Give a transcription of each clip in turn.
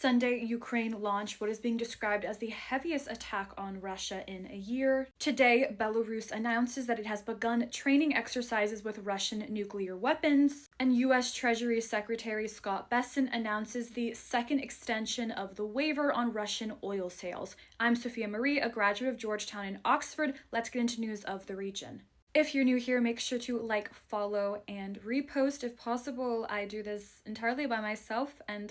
Sunday, Ukraine launched what is being described as the heaviest attack on Russia in a year. Today, Belarus announces that it has begun training exercises with Russian nuclear weapons, and U.S. Treasury Secretary Scott Bessent announces the second extension of the waiver on Russian oil sales. I'm Sophia Marie, a graduate of Georgetown and Oxford. Let's get into news of the region. If you're new here, make sure to like, follow, and repost if possible. I do this entirely by myself, and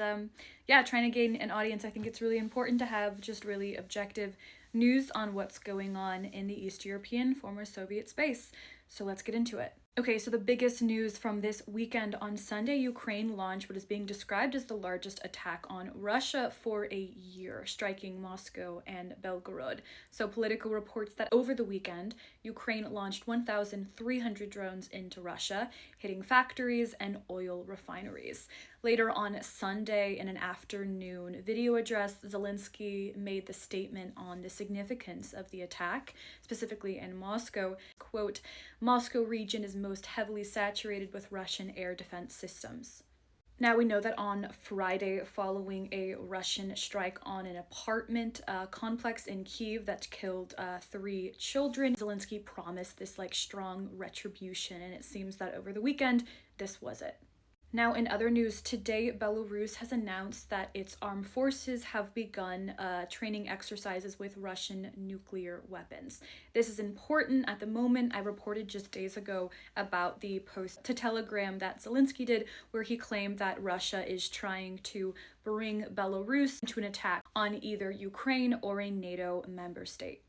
trying to gain an audience. I think it's really important to have just really objective news on what's going on in the East European former Soviet space. So let's get into it. Okay, so the biggest news from this weekend: on Sunday, Ukraine launched what is being described as the largest attack on Russia for a year, striking Moscow and Belgorod. So Political reports that over the weekend, Ukraine launched 1,300 drones into Russia, hitting factories and oil refineries. Later on Sunday, in an afternoon video address, Zelensky made the statement on the significance of the attack, specifically in Moscow. Quote, "Moscow region is most heavily saturated with Russian air defense systems." Now, we know that on Friday, following a Russian strike on an apartment complex in Kyiv that killed 3 children, Zelensky promised this strong retribution, and it seems that over the weekend, this was it. Now, in other news, today, Belarus has announced that its armed forces have begun training exercises with Russian nuclear weapons. This is important at the moment. I reported just days ago about the post to Telegram that Zelensky did, where he claimed that Russia is trying to bring Belarus into an attack on either Ukraine or a NATO member state.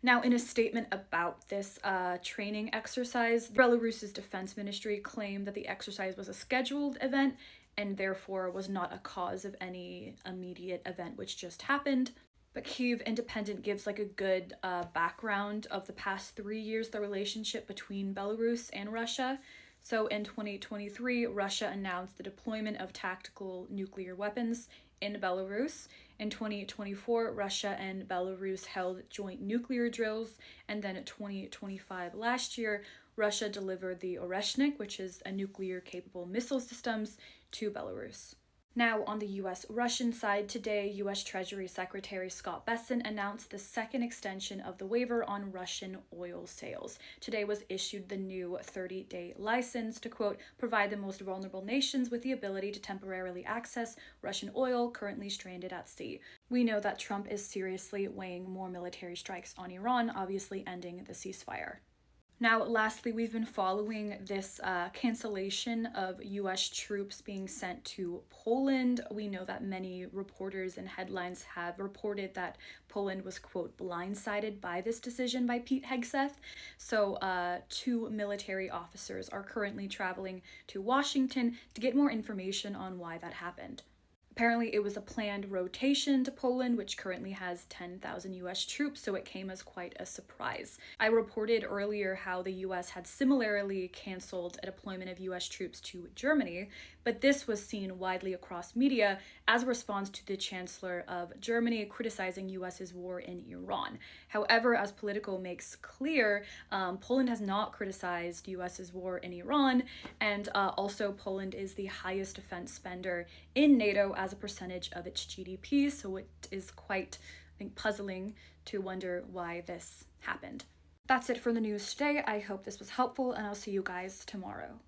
Now, in a statement about this training exercise, Belarus's defense ministry claimed that the exercise was a scheduled event and therefore was not a cause of any immediate event which just happened. But Kyiv Independent gives a good background of the past 3 years, the relationship between Belarus and Russia. So in 2023, Russia announced the deployment of tactical nuclear weapons in Belarus. In 2024, Russia and Belarus held joint nuclear drills, and then in 2025 last year, Russia delivered the Oreshnik, which is a nuclear-capable missile systems, to Belarus. Now, on the U.S.-Russian side, today, U.S. Treasury Secretary Scott Bessent announced the second extension of the waiver on Russian oil sales. Today was issued the new 30-day license to, quote, "provide the most vulnerable nations with the ability to temporarily access Russian oil currently stranded at sea." We know that Trump is seriously weighing more military strikes on Iran, obviously ending the ceasefire. Now, lastly, we've been following this cancellation of U.S. troops being sent to Poland. We know that many reporters and headlines have reported that Poland was, quote, blindsided by this decision by Pete Hegseth. So 2 military officers are currently traveling to Washington to get more information on why that happened. Apparently, it was a planned rotation to Poland, which currently has 10,000 U.S. troops, so it came as quite a surprise. I reported earlier how the U.S. had similarly canceled a deployment of U.S. troops to Germany, but this was seen widely across media as a response to the Chancellor of Germany criticizing U.S.'s war in Iran. However, as Politico makes clear, Poland has not criticized U.S.'s war in Iran, and also Poland is the highest defense spender in NATO as a percentage of its GDP, so it is quite, I think, puzzling to wonder why this happened. That's it for the news today. I hope this was helpful, and I'll see you guys tomorrow.